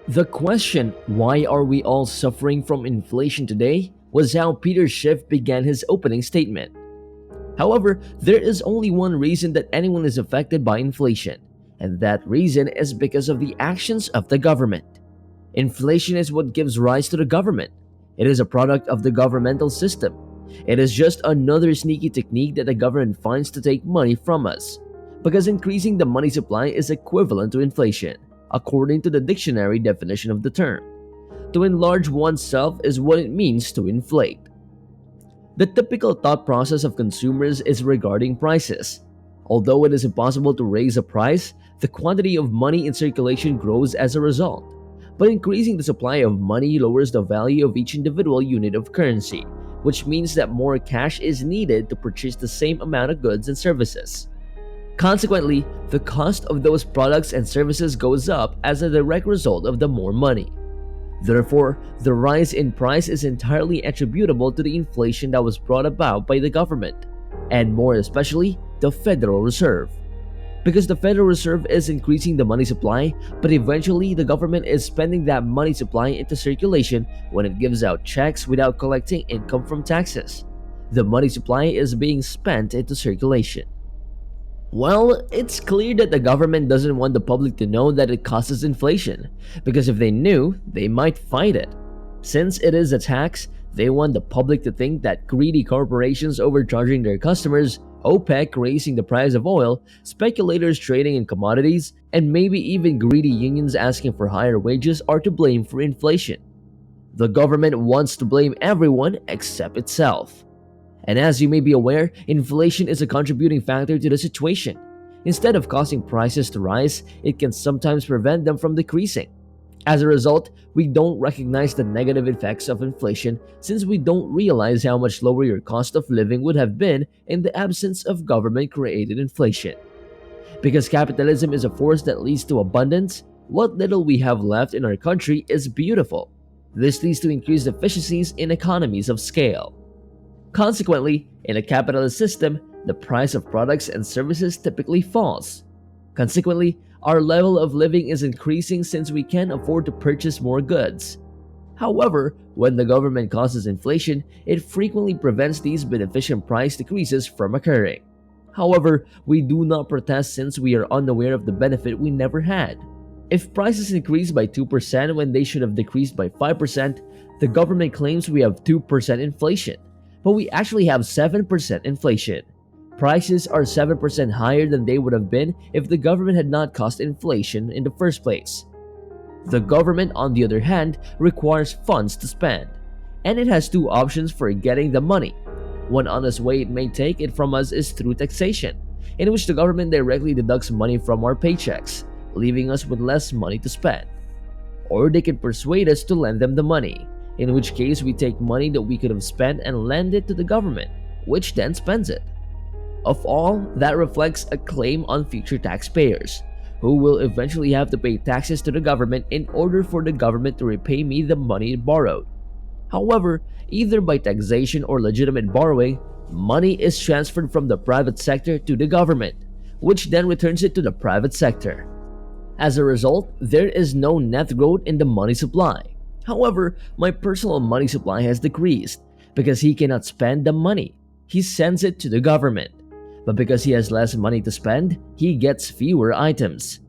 The question, why are we all suffering from inflation today, was how Peter Schiff began his opening statement. However, there is only one reason that anyone is affected by inflation, and that reason is because of the actions of the government. Inflation is what gives rise to the government. It is a product of the governmental system. It is just another sneaky technique that the government finds to take money from us. Because increasing the money supply is equivalent to inflation, according to the dictionary definition of the term. To enlarge oneself is what it means to inflate. The typical thought process of consumers is regarding prices. Although it is impossible to raise a price, the quantity of money in circulation grows as a result. But increasing the supply of money lowers the value of each individual unit of currency, which means that more cash is needed to purchase the same amount of goods and services. Consequently, the cost of those products and services goes up as a direct result of the more money. Therefore, the rise in price is entirely attributable to the inflation that was brought about by the government, and more especially, the Federal Reserve. Because the Federal Reserve is increasing the money supply, but eventually the government is spending that money supply into circulation when it gives out checks without collecting income from taxes. The money supply is being spent into circulation. Well, it's clear that the government doesn't want the public to know that it causes inflation, because if they knew, they might fight it. Since it is a tax, they want the public to think that greedy corporations overcharging their customers, OPEC raising the price of oil, speculators trading in commodities, and maybe even greedy unions asking for higher wages are to blame for inflation. The government wants to blame everyone except itself. And as you may be aware, inflation is a contributing factor to the situation. Instead of causing prices to rise, it can sometimes prevent them from decreasing. As a result, we don't recognize the negative effects of inflation since we don't realize how much lower your cost of living would have been in the absence of government-created inflation. Because capitalism is a force that leads to abundance, what little we have left in our country is beautiful. This leads to increased efficiencies in economies of scale. Consequently, in a capitalist system, the price of products and services typically falls. Consequently, our level of living is increasing since we can afford to purchase more goods. However, when the government causes inflation, it frequently prevents these beneficent price decreases from occurring. However, we do not protest since we are unaware of the benefit we never had. If prices increase by 2% when they should have decreased by 5%, the government claims we have 2% inflation. But we actually have 7% inflation. Prices are 7% higher than they would have been if the government had not caused inflation in the first place. The government, on the other hand, requires funds to spend, and it has two options for getting the money. One honest way it may take it from us is through taxation, in which the government directly deducts money from our paychecks, leaving us with less money to spend. Or they can persuade us to lend them the money, in which case we take money that we could have spent and lend it to the government, which then spends it. Of all, that reflects a claim on future taxpayers, who will eventually have to pay taxes to the government in order for the government to repay me the money it borrowed. However, either by taxation or legitimate borrowing, money is transferred from the private sector to the government, which then returns it to the private sector. As a result, there is no net growth in the money supply. However, my personal money supply has decreased because he cannot spend the money. He sends it to the government. But because he has less money to spend, he gets fewer items.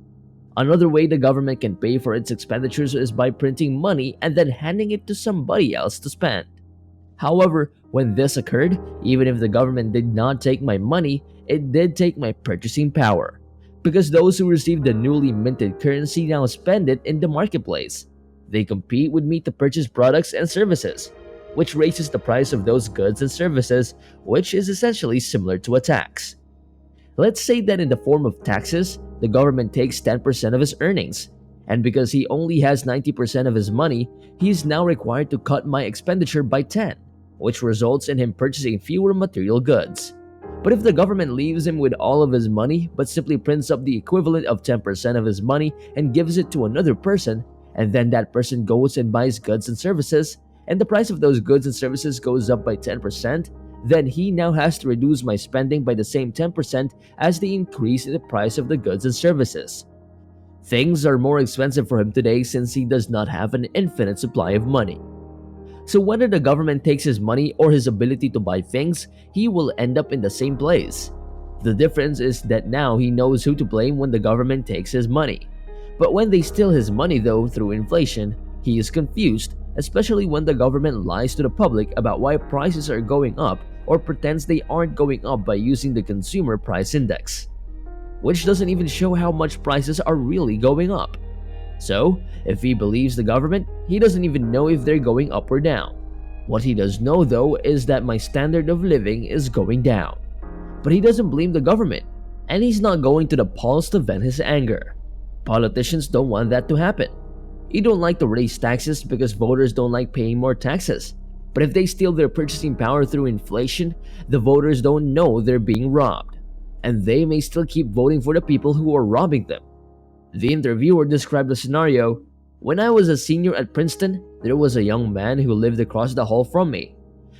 Another way the government can pay for its expenditures is by printing money and then handing it to somebody else to spend. However, when this occurred, even if the government did not take my money, it did take my purchasing power. Because those who receive the newly minted currency now spend it in the marketplace. They compete with me to purchase products and services, which raises the price of those goods and services, which is essentially similar to a tax. Let's say that in the form of taxes, the government takes 10% of his earnings, and because he only has 90% of his money, he is now required to cut my expenditure by 10, which results in him purchasing fewer material goods. But if the government leaves him with all of his money but simply prints up the equivalent of 10% of his money and gives it to another person, and then that person goes and buys goods and services, and the price of those goods and services goes up by 10%, then he now has to reduce my spending by the same 10% as the increase in the price of the goods and services. Things are more expensive for him today since he does not have an infinite supply of money. So whether the government takes his money or his ability to buy things, he will end up in the same place. The difference is that now he knows who to blame when the government takes his money. But when they steal his money though through inflation, he is confused, especially when the government lies to the public about why prices are going up or pretends they aren't going up by using the consumer price index, which doesn't even show how much prices are really going up. So, if he believes the government, he doesn't even know if they're going up or down. What he does know though is that my standard of living is going down. But he doesn't blame the government, and he's not going to the polls to vent his anger. Politicians don't want that to happen. You don't like to raise taxes because voters don't like paying more taxes. But if they steal their purchasing power through inflation, the voters don't know they're being robbed, and they may still keep voting for the people who are robbing them. The interviewer described the scenario: "When I was a senior at Princeton, there was a young man who lived across the hall from me.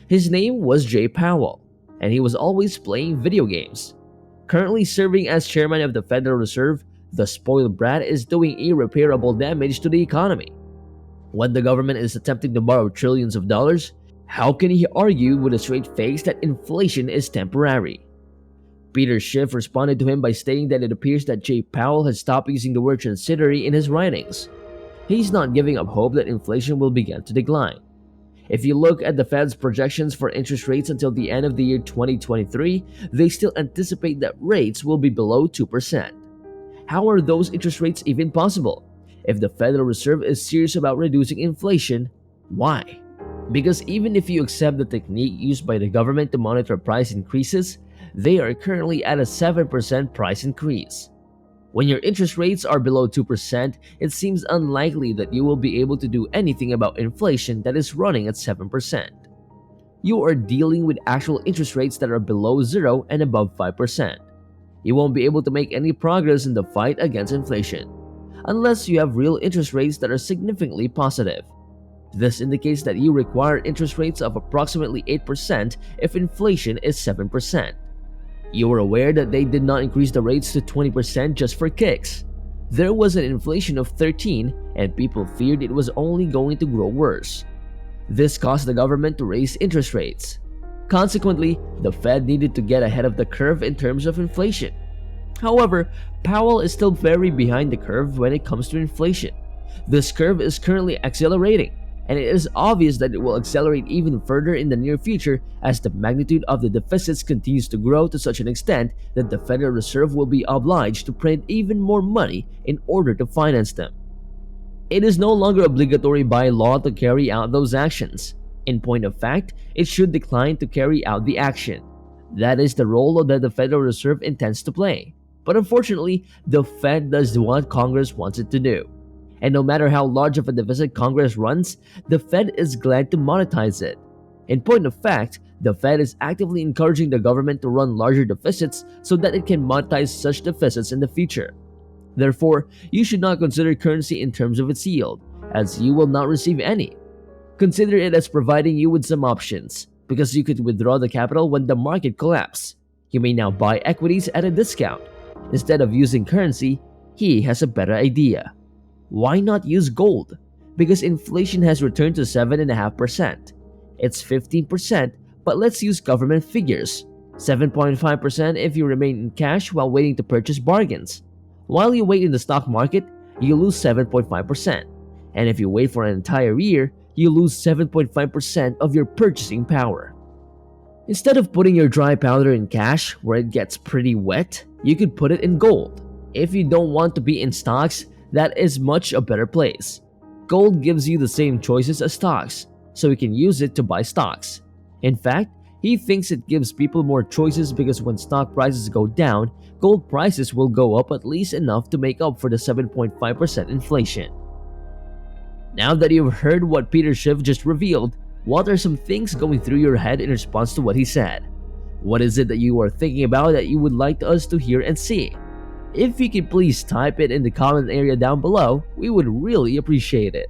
His name was Jay Powell, and he was always playing video games. Currently serving as chairman of the Federal Reserve, the spoiled brat is doing irreparable damage to the economy. When the government is attempting to borrow trillions of dollars, how can he argue with a straight face that inflation is temporary?" Peter Schiff responded to him by stating that it appears that Jay Powell has stopped using the word transitory in his writings. He's not giving up hope that inflation will begin to decline. If you look at the Fed's projections for interest rates until the end of the year 2023, they still anticipate that rates will be below 2%. How are those interest rates even possible? If the Federal Reserve is serious about reducing inflation, why? Because even if you accept the technique used by the government to monitor price increases, they are currently at a 7% price increase. When your interest rates are below 2%, it seems unlikely that you will be able to do anything about inflation that is running at 7%. You are dealing with actual interest rates that are below 0 and above 5%. You won't be able to make any progress in the fight against inflation, unless you have real interest rates that are significantly positive. This indicates that you require interest rates of approximately 8% if inflation is 7%. You are aware that they did not increase the rates to 20% just for kicks. There was an inflation of 13%, and people feared it was only going to grow worse. This caused the government to raise interest rates. Consequently, the Fed needed to get ahead of the curve in terms of inflation. However, Powell is still very behind the curve when it comes to inflation. This curve is currently accelerating, and it is obvious that it will accelerate even further in the near future as the magnitude of the deficits continues to grow to such an extent that the Federal Reserve will be obliged to print even more money in order to finance them. It is no longer obligatory by law to carry out those actions. In point of fact, it should decline to carry out the action. That is the role that the Federal Reserve intends to play. But unfortunately, the Fed does what Congress wants it to do. And no matter how large of a deficit Congress runs, the Fed is glad to monetize it. In point of fact, the Fed is actively encouraging the government to run larger deficits so that it can monetize such deficits in the future. Therefore, you should not consider currency in terms of its yield, as you will not receive any. Consider it as providing you with some options, because you could withdraw the capital when the market collapses. You may now buy equities at a discount. Instead of using currency, he has a better idea. Why not use gold? Because inflation has returned to 7.5%. It's 15%, but let's use government figures. 7.5% if you remain in cash while waiting to purchase bargains. While you wait in the stock market, you lose 7.5%. And if you wait for an entire year, you lose 7.5% of your purchasing power. Instead of putting your dry powder in cash where it gets pretty wet, you could put it in gold. If you don't want to be in stocks, that is much a better place. Gold gives you the same choices as stocks, so you can use it to buy stocks. In fact, he thinks it gives people more choices because when stock prices go down, gold prices will go up at least enough to make up for the 7.5% inflation. Now that you've heard what Peter Schiff just revealed, what are some things going through your head in response to what he said? What is it that you are thinking about that you would like us to hear and see? If you could please type it in the comment area down below, we would really appreciate it.